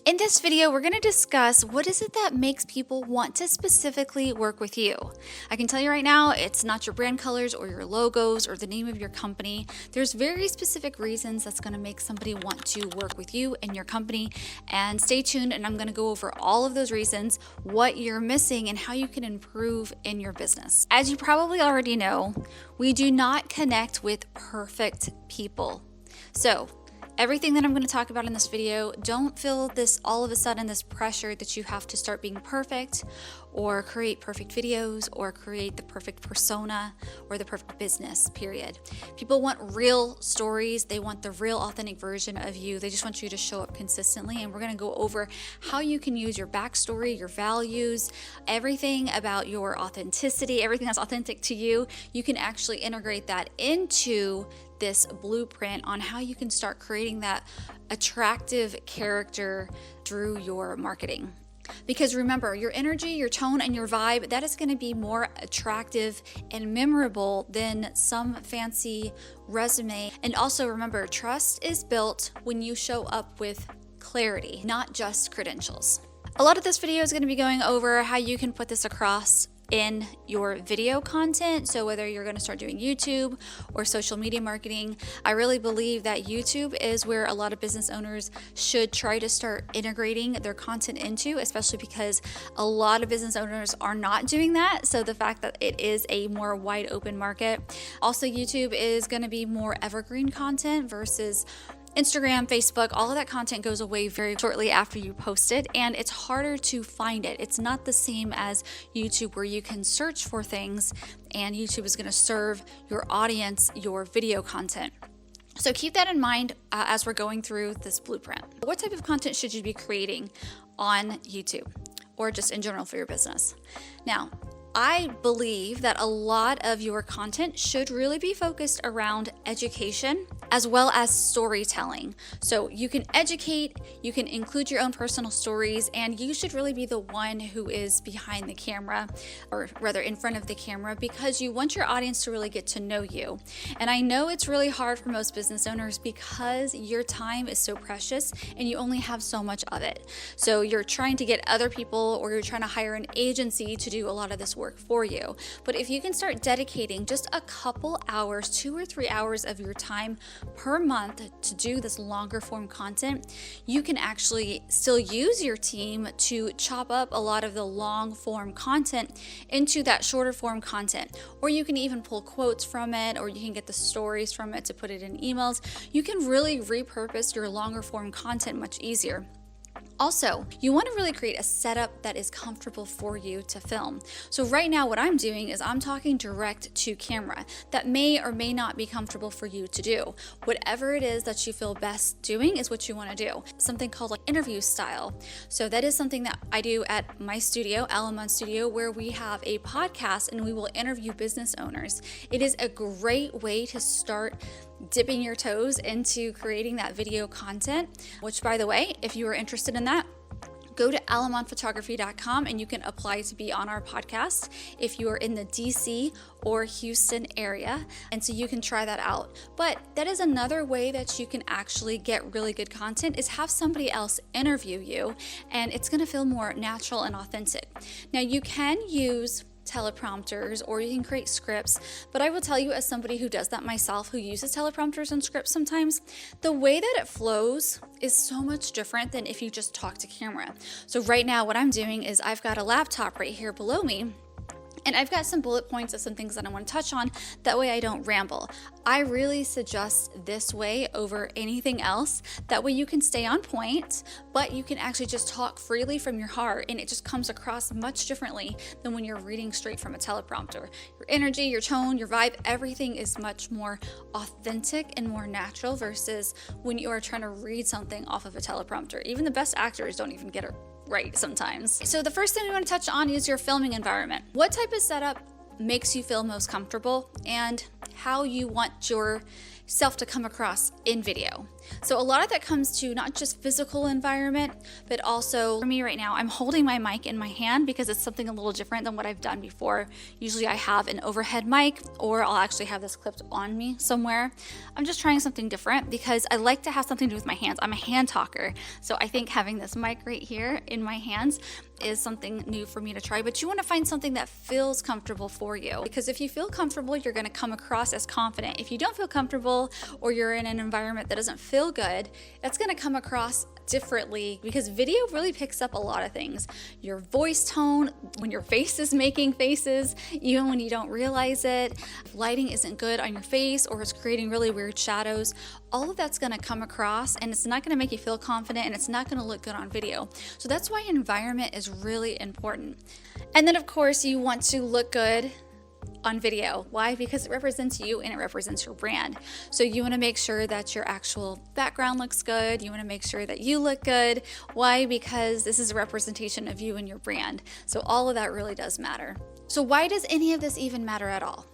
In this video, we're going to discuss what is it that makes people want to specifically work with you. I can tell you right now, it's not your brand colors or your logos or the name of your company. There's very specific reasons that's going to make somebody want to work with you and your company. And stay tuned, and I'm going to go over all of those reasons, what you're missing, and how you can improve in your business. As you probably already know, we do not connect with perfect people. So everything that I'm going to talk about in this video, don't feel this all of a sudden this pressure that you have to start being perfect or create perfect videos or create the perfect persona or the perfect business, period. People want real stories. They want the real authentic version of you. They just want you to show up consistently. And we're going to go over how you can use your backstory, your values, everything about your authenticity, everything that's authentic to you. You can actually integrate that into this blueprint on how you can start creating that attractive character through your marketing. Because remember, your energy, your tone, and your vibe, that is going to be more attractive and memorable than some fancy resume. And also remember, trust is built when you show up with clarity, not just credentials. A lot of this video is going to be going over how you can put this across in your video content. So whether you're going to start doing YouTube or social media marketing, I really believe that YouTube is where a lot of business owners should try to start integrating their content into, especially because a lot of business owners are not doing that. So the fact that it is a more wide open market. Also, YouTube is going to be more evergreen content versus Instagram, Facebook, all of that content goes away very shortly after you post it, and it's harder to find it. It's not the same as YouTube where you can search for things and YouTube is going to serve your audience your video content. So keep that in mind as we're going through this blueprint. What type of content should you be creating on YouTube or just in general for your business? Now, I believe that a lot of your content should really be focused around education as well as storytelling. So you can educate, you can include your own personal stories, and you should really be the one who is behind the camera, or rather in front of the camera, because you want your audience to really get to know you. And I know it's really hard for most business owners because your time is so precious and you only have so much of it. So you're trying to get other people, or you're trying to hire an agency to do a lot of this work for you. But if you can start dedicating just a couple hours, 2 or 3 hours of your time per month to do this longer form content, you can actually still use your team to chop up a lot of the long form content into that shorter form content. Or you can even pull quotes from it, or you can get the stories from it to put it in emails. You can really repurpose your longer form content much easier. Also, you want to really create a setup that is comfortable for you to film. So right now what I'm doing is I'm talking direct to camera. That may or may not be comfortable for you to do. Whatever it is that you feel best doing is what you want to do. Something called like interview style. So that is something that I do at my studio, Alamon Studio, where we have a podcast and we will interview business owners. It is a great way to start dipping your toes into creating that video content, which, by the way, if you are interested in that, go to alamonphotography.com and you can apply to be on our podcast if you are in the DC or Houston area. And so you can try that out. But that is another way that you can actually get really good content, is have somebody else interview you, and it's going to feel more natural and authentic. Now, you can use teleprompters or you can create scripts, but I will tell you, as somebody who does that myself, who uses teleprompters and scripts sometimes, the way that it flows is so much different than if you just talk to camera. So right now what I'm doing is I've got a laptop right here below me, and I've got some bullet points of some things that I want to touch on. That way I don't ramble. I really suggest this way over anything else. That way you can stay on point, but you can actually just talk freely from your heart, and it just comes across much differently than when you're reading straight from a teleprompter. Your energy, your tone, your vibe, everything is much more authentic and more natural versus when you are trying to read something off of a teleprompter. Even the best actors don't even get it right sometimes. So the first thing we want to touch on is your filming environment. What type of setup makes you feel most comfortable, and how you want your self to come across in video. So a lot of that comes to not just physical environment, but also for me right now, I'm holding my mic in my hand because it's something a little different than what I've done before. Usually I have an overhead mic, or I'll actually have this clipped on me somewhere. I'm just trying something different because I like to have something to do with my hands. I'm a hand talker. So I think having this mic right here in my hands is something new for me to try, but you want to find something that feels comfortable for you, because if you feel comfortable, you're going to come across as confident. If you don't feel comfortable, or you're in an environment that doesn't feel good, that's going to come across differently, because video really picks up a lot of things. Your voice tone, when your face is making faces, even when you don't realize it, lighting isn't good on your face, or it's creating really weird shadows, all of that's going to come across, and it's not going to make you feel confident, and it's not going to look good on video. So that's why environment is really important. And then of course you want to look good on video. Why? Because it represents you and it represents your brand. So you want to make sure that your actual background looks good. You want to make sure that you look good. Why? Because this is a representation of you and your brand. So all of that really does matter. So why does any of this even matter at all?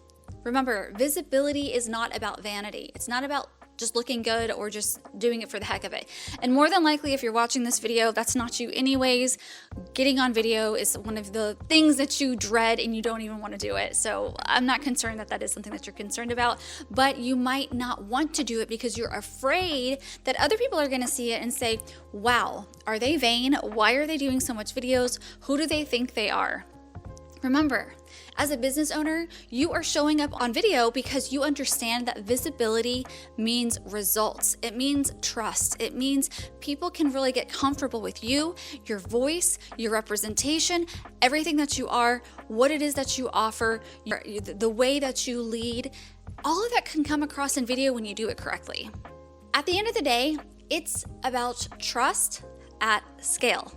Remember, visibility is not about vanity. It's not about just looking good or just doing it for the heck of it. And more than likely, if you're watching this video, that's not you anyways. Getting on video is one of the things that you dread and you don't even want to do it. So I'm not concerned that that is something that you're concerned about, but you might not want to do it because you're afraid that other people are going to see it and say, wow, are they vain? Why are they doing so much videos? Who do they think they are? Remember, as a business owner, you are showing up on video because you understand that visibility means results. It means trust. It means people can really get comfortable with you, your voice, your representation, everything that you are, what it is that you offer, the way that you lead. All of that can come across in video when you do it correctly. At the end of the day, it's about trust at scale.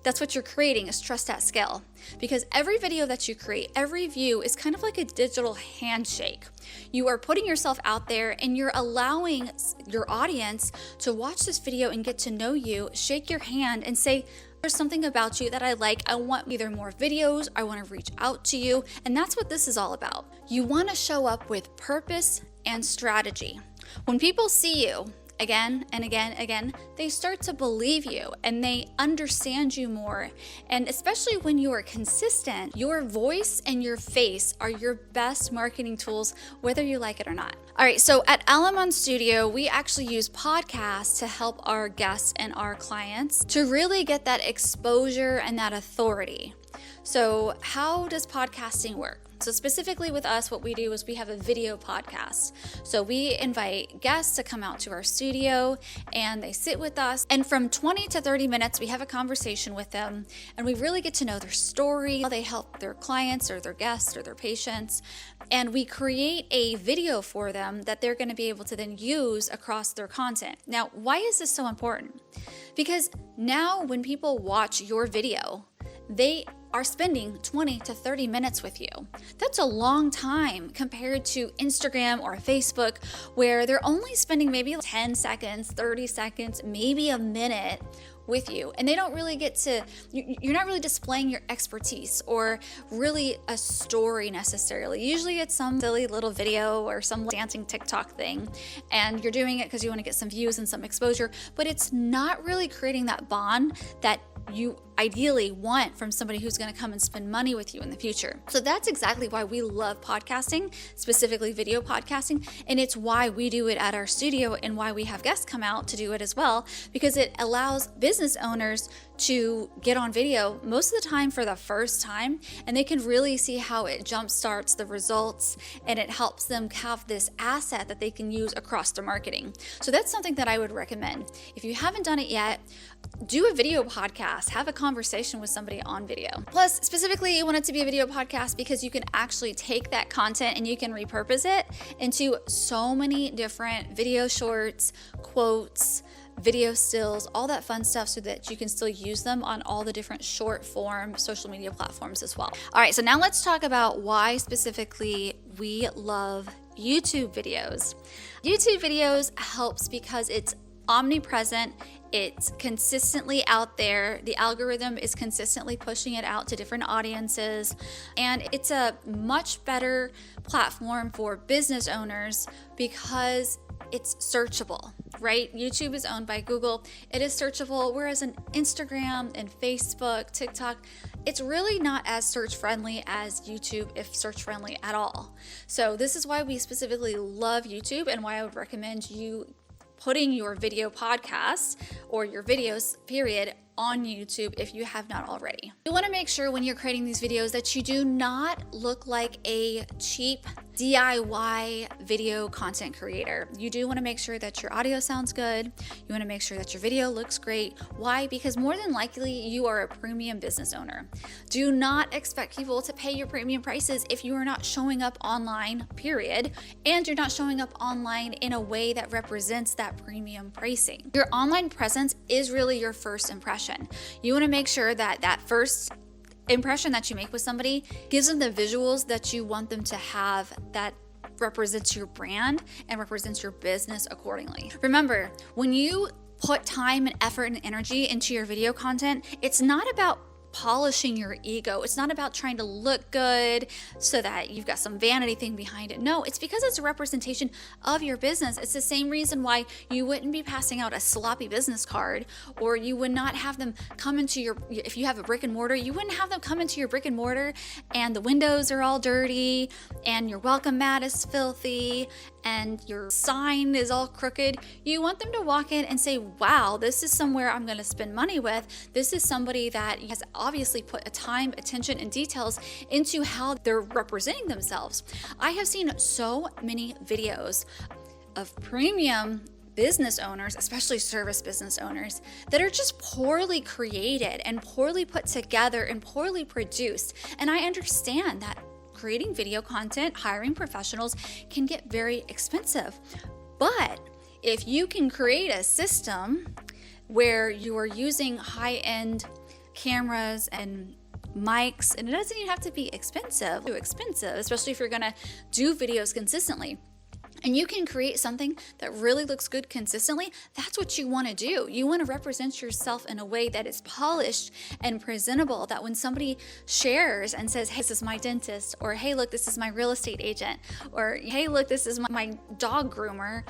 That's what you're creating, is trust at scale. Because every video that you create, every view is kind of like a digital handshake. You are putting yourself out there and you're allowing your audience to watch this video and get to know you, shake your hand and say, there's something about you that I like. I want either more videos, I want to reach out to you. And that's what this is all about. You want to show up with purpose and strategy. When people see you, again and again, they start to believe you and they understand you more. And especially when you are consistent, your voice and your face are your best marketing tools, whether you like it or not. All right, so at Alamon Studio, we actually use podcasts to help our guests and our clients to really get that exposure and that authority. So how does podcasting work? So specifically with us, what we do is we have a video podcast. So we invite guests to come out to our studio and they sit with us. And from 20 to 30 minutes, we have a conversation with them and we really get to know their story, how they help their clients or their guests or their patients. And we create a video for them that they're going to be able to then use across their content. Now, why is this so important? Because now when people watch your video, they are spending 20 to 30 minutes with you. That's a long time compared to Instagram or Facebook, where they're only spending maybe 10 seconds, 30 seconds, maybe a minute with you. And they don't really get to, you're not really displaying your expertise or really a story necessarily. Usually it's some silly little video or some dancing TikTok thing, and you're doing it because you want to get some views and some exposure, but it's not really creating that bond that you ideally want from somebody who's going to come and spend money with you in the future. So that's exactly why we love podcasting, specifically video podcasting, and it's why we do it at our studio and why we have guests come out to do it as well, because it allows business owners to get on video most of the time for the first time, and they can really see how it jumpstarts the results and it helps them have this asset that they can use across their marketing. So that's something that I would recommend. If you haven't done it yet, do a video podcast, have a conversation with somebody on video. Plus, specifically, you want it to be a video podcast because you can actually take that content and you can repurpose it into so many different video shorts, quotes, video stills, all that fun stuff, so that you can still use them on all the different short form social media platforms as well. All right, so now let's talk about why specifically we love YouTube videos. YouTube videos helps because it's omnipresent. It's consistently out there. The algorithm is consistently pushing it out to different audiences. And it's a much better platform for business owners because it's searchable, right? YouTube is owned by Google. It is searchable, whereas in Instagram and Facebook, TikTok, it's really not as search friendly as YouTube, if search friendly at all. So this is why we specifically love YouTube and why I would recommend you putting your video podcasts or your videos, period, on YouTube if you have not already. You want to make sure when you're creating these videos that you do not look like a cheap DIY video content creator. You do want to make sure that your audio sounds good. You want to make sure that your video looks great. Why? Because more than likely you are a premium business owner. Do not expect people to pay your premium prices if you are not showing up online, period, and you're not showing up online in a way that represents that premium pricing. Your online presence is really your first impression. You want to make sure that that first impression that you make with somebody gives them the visuals that you want them to have that represents your brand and represents your business accordingly. Remember, when you put time and effort and energy into your video content, it's not about polishing your ego. It's not about trying to look good so that you've got some vanity thing behind it. No, it's because it's a representation of your business. It's the same reason why you wouldn't be passing out a sloppy business card, or you would not have them come into your, if you have a brick and mortar, you wouldn't have them come into your brick and mortar and the windows are all dirty and your welcome mat is filthy and your sign is all crooked. You want them to walk in and say, wow, this is somewhere I'm going to spend money with. This is somebody that has obviously put a time, attention, and details into how they're representing themselves. I have seen so many videos of premium business owners, especially service business owners, that are just poorly created and poorly put together and poorly produced. And I understand that creating video content, hiring professionals can get very expensive. But if you can create a system where you are using high-end cameras and mics, and it doesn't even have to be expensive, especially if you're gonna do videos consistently, and you can create something that really looks good consistently, that's what you want to do. You want to represent yourself in a way that is polished and presentable, that when somebody shares and says, hey, this is my dentist, or hey, look, this is my real estate agent, or hey, look, this is my dog groomer,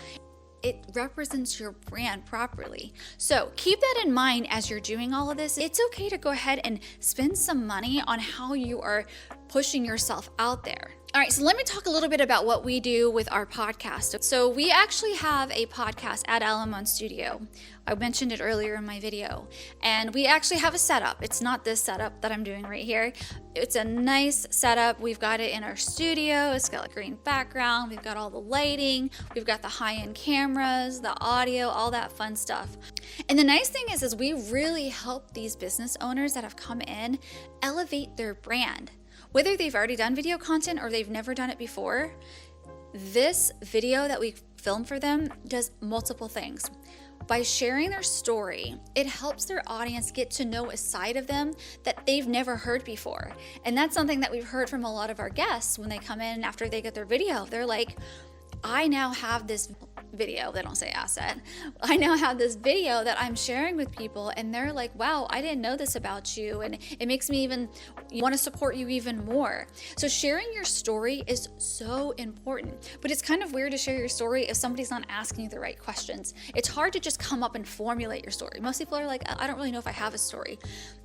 it represents your brand properly. So keep that in mind as you're doing all of this. It's okay to go ahead and spend some money on how you are pushing yourself out there. All right, so let me talk a little bit about what we do with our podcast. So we actually have a podcast at Alamone Studio. I mentioned it earlier in my video. And we actually have a setup. It's not this setup that I'm doing right here. It's a nice setup. We've got it in our studio. It's got a green background. We've got all the lighting. We've got the high-end cameras, the audio, all that fun stuff. And the nice thing is we really help these business owners that have come in elevate their brand. Whether they've already done video content or they've never done it before, this video that we film for them does multiple things. By sharing their story, it helps their audience get to know a side of them that they've never heard before. And that's something that we've heard from a lot of our guests when they come in after they get their video. They're like, I now have this video, they don't say asset. I now have this video that I'm sharing with people, and they're like, wow, I didn't know this about you, and it makes me even want to support you even more. So sharing your story is so important, but it's kind of weird to share your story if somebody's not asking you the right questions. It's hard to just come up and formulate your story. Most people are like, I don't really know if I have a story,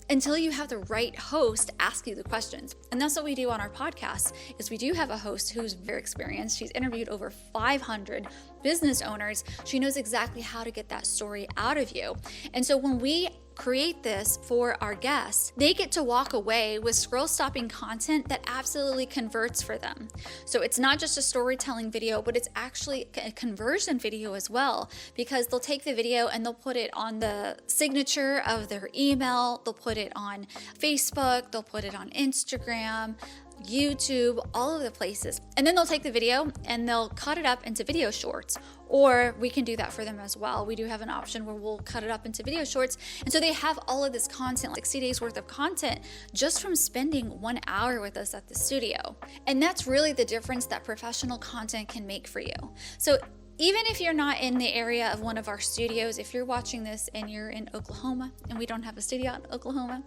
until you have the right host ask you the questions. And that's what we do on our podcast, is we do have a host who's very experienced. She's interviewed over 500 business owners. She knows exactly how to get that story out of you. And so when we create this for our guests, they get to walk away with scroll-stopping content that absolutely converts for them. So it's not just a storytelling video, but it's actually a conversion video as well, because they'll take the video and they'll put it on the signature of their email, they'll put it on Facebook, they'll put it on Instagram, YouTube, all of the places. And then they'll take the video and they'll cut it up into video shorts, or we can do that for them as well. We do have an option where we'll cut it up into video shorts. And so they have all of this content, like 60 days worth of content, just from spending 1 hour with us at the studio. And that's really the difference that professional content can make for you. So even if you're not in the area of one of our studios, if you're watching this and you're in Oklahoma, and we don't have a studio in Oklahoma,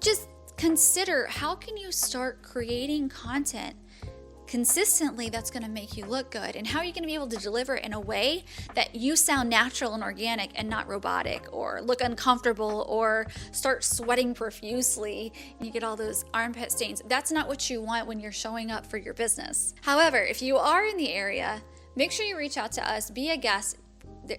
just consider, how can you start creating content consistently, that's going to make you look good. And how are you going to be able to deliver it in a way that you sound natural and organic and not robotic, or look uncomfortable, or start sweating profusely and you get all those armpit stains? That's not what you want when you're showing up for your business. However, if you are in the area, make sure you reach out to us, be a guest.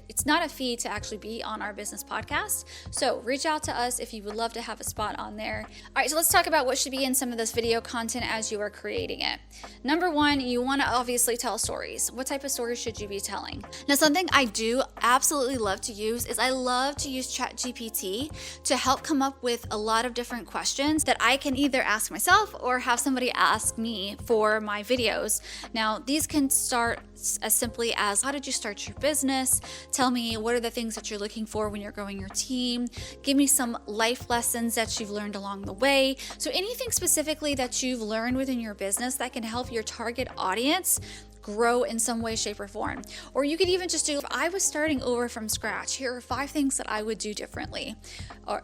It's not a fee to actually be on our business podcast. So reach out to us if you would love to have a spot on there. All right, so let's talk about what should be in some of this video content as you are creating it. Number one, you want to obviously tell stories. What type of stories should you be telling? Now, something I do absolutely love to use is I love to use ChatGPT to help come up with a lot of different questions that I can either ask myself or have somebody ask me for my videos. Now, these can start as simply as, how did you start your business? Tell me, what are the things that you're looking for when you're growing your team? Give me some life lessons that you've learned along the way. So anything specifically that you've learned within your business that can help your target audience grow in some way, shape, or form. Or you could even just do, if I was starting over from scratch, here are 5 things that I would do differently. Or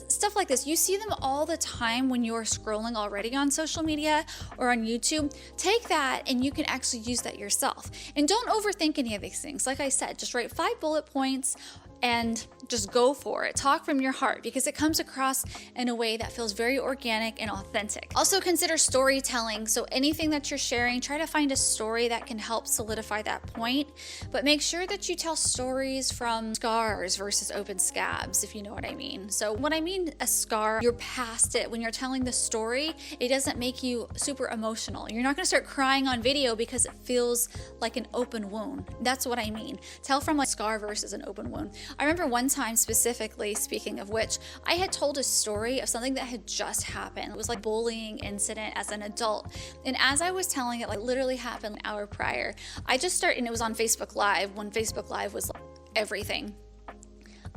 stuff like this. You see them all the time when you're scrolling already on social media or on YouTube. Take that and you can actually use that yourself. And don't overthink any of these things. Like I said, just write 5 bullet points and just go for it. Talk from your heart, because it comes across in a way that feels very organic and authentic. Also consider storytelling. So anything that you're sharing, try to find a story that can help solidify that point, but make sure that you tell stories from scars versus open scabs, if you know what I mean. So when I mean a scar, you're past it. When you're telling the story, it doesn't make you super emotional. You're not gonna start crying on video because it feels like an open wound. That's what I mean. Tell from like scar versus an open wound. I remember one time specifically, speaking of which, I had told a story of something that had just happened. It was like a bullying incident as an adult. And as I was telling it, like literally happened an hour prior, I just started, and it was on Facebook Live, when Facebook Live was like everything.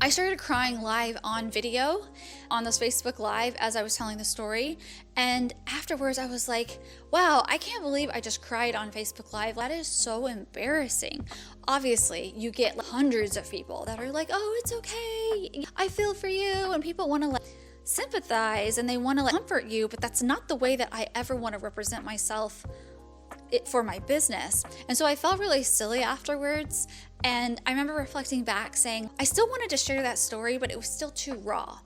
I started crying live on video on this Facebook Live as I was telling the story. And afterwards I was like, wow, I can't believe I just cried on Facebook Live. That is so embarrassing. Obviously, you get hundreds of people that are like, oh, it's okay, I feel for you. And people want to like sympathize and they want to like comfort you, but that's not the way that I ever want to represent myself for my business. And so I felt really silly afterwards. And I remember reflecting back saying, I still wanted to share that story, but it was still too raw.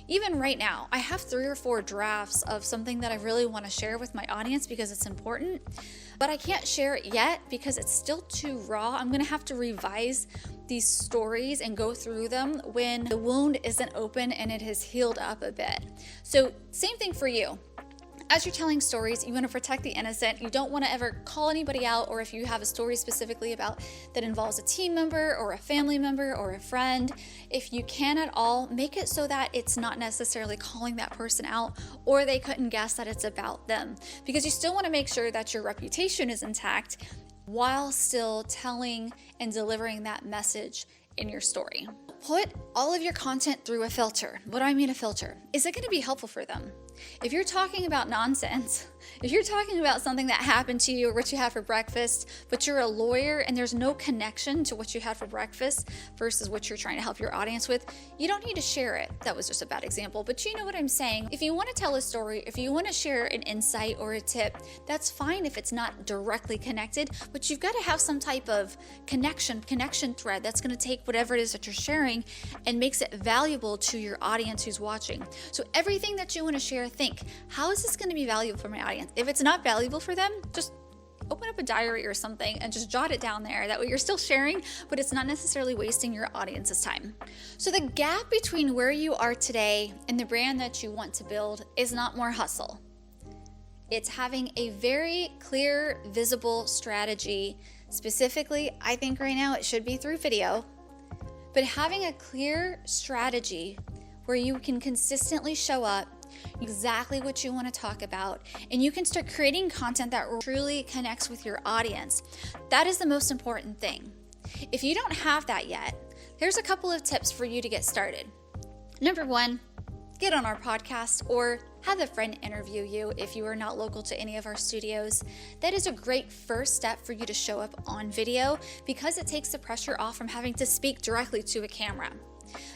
Even right now, I have 3 or 4 drafts of something that I really want to share with my audience because it's important, but I can't share it yet because it's still too raw. I'm going to have to revise these stories and go through them when the wound isn't open and it has healed up a bit. So same thing for you. As you're telling stories, you want to protect the innocent. You don't want to ever call anybody out, or if you have a story specifically about that involves a team member or a family member or a friend, if you can at all, make it so that it's not necessarily calling that person out or they couldn't guess that it's about them, because you still want to make sure that your reputation is intact while still telling and delivering that message in your story. Put all of your content through a filter. What do I mean a filter? Is it going to be helpful for them? If you're talking about nonsense, if you're talking about something that happened to you or what you had for breakfast, but you're a lawyer and there's no connection to what you had for breakfast versus what you're trying to help your audience with, you don't need to share it. That was just a bad example, but you know what I'm saying. If you want to tell a story, if you want to share an insight or a tip, that's fine if it's not directly connected, but you've got to have some type of connection thread that's going to take whatever it is that you're sharing and makes it valuable to your audience who's watching. So everything that you want to share, think, how is this going to be valuable for my audience? If it's not valuable for them, just open up a diary or something and just jot it down there. That way you're still sharing, but it's not necessarily wasting your audience's time. So the gap between where you are today and the brand that you want to build is not more hustle. It's having a very clear, visible strategy. Specifically, I think right now it should be through video, but having a clear strategy where you can consistently show up, exactly what you want to talk about, and you can start creating content that truly connects with your audience. That is the most important thing. If you don't have that yet, there's a couple of tips for you to get started. Number 1, get on our podcast or have a friend interview you if you are not local to any of our studios. That is a great first step for you to show up on video because it takes the pressure off from having to speak directly to a camera.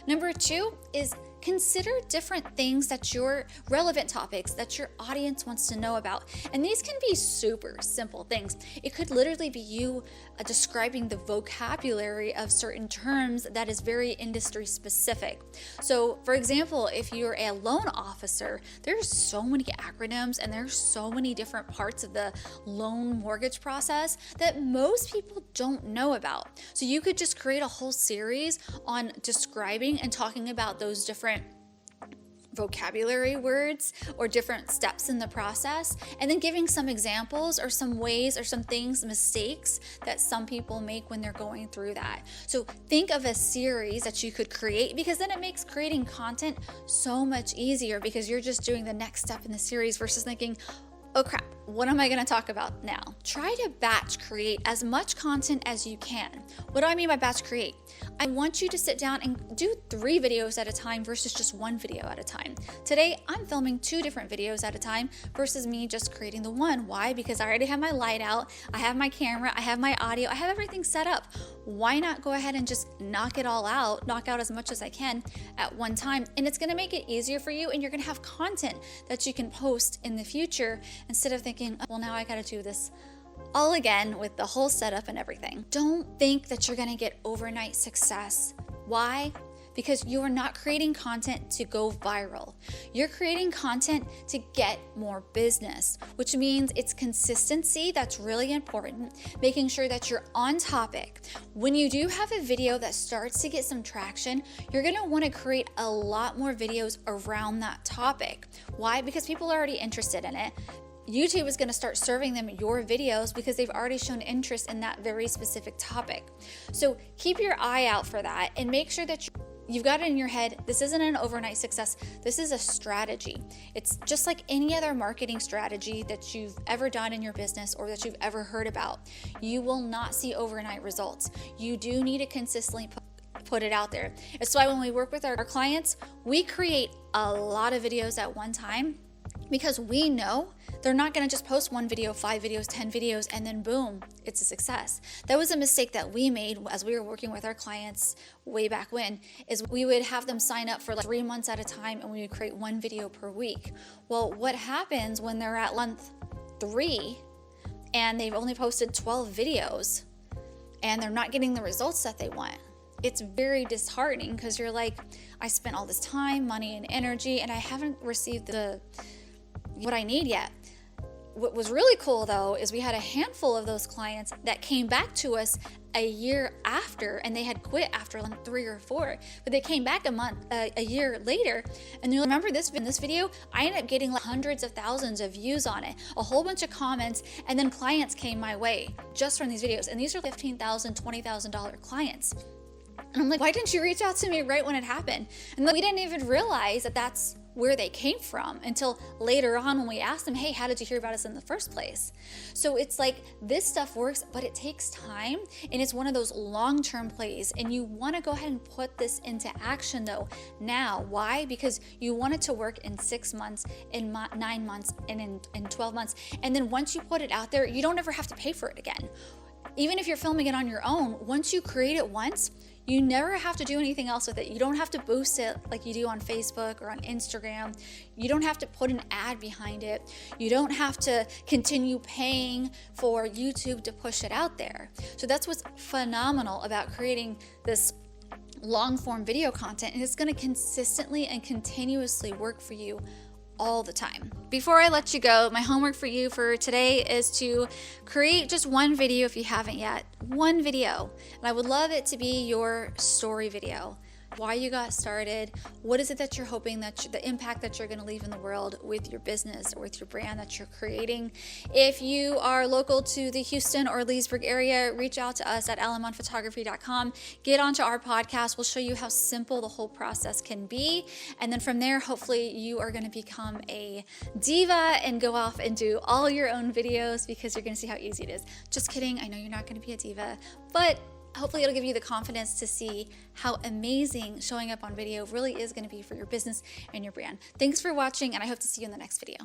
Number 2 is consider different things that your relevant topics that your audience wants to know about. And these can be super simple things. It could literally be you describing the vocabulary of certain terms that is very industry specific. So for example, if you're a loan officer, there's so many acronyms and there's so many different parts of the loan mortgage process that most people don't know about. So you could just create a whole series on describing and talking about those different vocabulary words or different steps in the process, and then giving some examples or some ways or some things, mistakes that some people make when they're going through that. So think of a series that you could create, because then it makes creating content so much easier, because you're just doing the next step in the series versus thinking, oh crap, what am I going to talk about now? Try to batch create as much content as you can. What do I mean by batch create? I want you to sit down and do 3 videos at a time versus just 1 video at a time. Today, I'm filming 2 different videos at a time versus me just creating the one. Why? Because I already have my light out, I have my camera, I have my audio, I have everything set up. Why not go ahead and just knock it all out, knock out as much as I can at one time? And it's going to make it easier for you, and you're going to have content that you can post in the future instead of thinking, oh, well, now I got to do this all again with the whole setup and everything. Don't think that you're going to get overnight success. Why? Because you are not creating content to go viral. You're creating content to get more business, which means it's consistency that's really important, making sure that you're on topic. When you do have a video that starts to get some traction, you're going to want to create a lot more videos around that topic. Why? Because people are already interested in it. YouTube is going to start serving them your videos because they've already shown interest in that very specific topic. So keep your eye out for that and make sure that you've got it in your head. This isn't an overnight success. This is a strategy. It's just like any other marketing strategy that you've ever done in your business or that you've ever heard about. You will not see overnight results. You do need to consistently put it out there. It's why when we work with our clients, we create a lot of videos at one time, because we know they're not going to just post 1 video, 5 videos, 10 videos, and then boom, it's a success. That was a mistake that we made as we were working with our clients way back when, is we would have them sign up for like 3 months at a time, and we would create 1 video per week. Well, what happens when they're at month 3 and they've only posted 12 videos and they're not getting the results that they want? It's very disheartening, because you're like, I spent all this time, money, and energy, and I haven't received what I need yet. What was really cool though is we had a handful of those clients that came back to us a year after, and they had quit after like 3 or 4, but they came back a year later, and you remember this video, I ended up getting like hundreds of thousands of views on it, a whole bunch of comments, and then clients came my way just from these videos, and these are $15,000, $20,000 clients. And I'm like, why didn't you reach out to me right when it happened? And then we didn't even realize that that's where they came from until later on when we asked them, hey, how did you hear about us in the first place? So it's like, this stuff works, but it takes time, and it's one of those long-term plays, and you want to go ahead and put this into action though now. Why? Because you want it to work in 6 months, in 9 months, and in 12 months. And then once you put it out there, you don't ever have to pay for it again. Even if you're filming it on your own, once you create it once, you never have to do anything else with it. You don't have to boost it like you do on Facebook or on Instagram. You don't have to put an ad behind it. You don't have to continue paying for YouTube to push it out there. So that's what's phenomenal about creating this long form video content, and it's going to consistently and continuously work for you all the time. Before I let you go, my homework for you for today is to create just 1 video if you haven't yet. 1 video. And I would love it to be your story video. Why you got started, what is it that you're hoping that the impact that you're going to leave in the world with your business or with your brand that you're creating. If you are local to the Houston or Leesburg area, reach out to us at alamonphotography.com. Get onto our podcast. We'll show you how simple the whole process can be. And then from there, hopefully you are going to become a diva and go off and do all your own videos, because you're going to see how easy it is. Just kidding. I know you're not going to be a diva, but hopefully it'll give you the confidence to see how amazing showing up on video really is going to be for your business and your brand. Thanks for watching, and I hope to see you in the next video.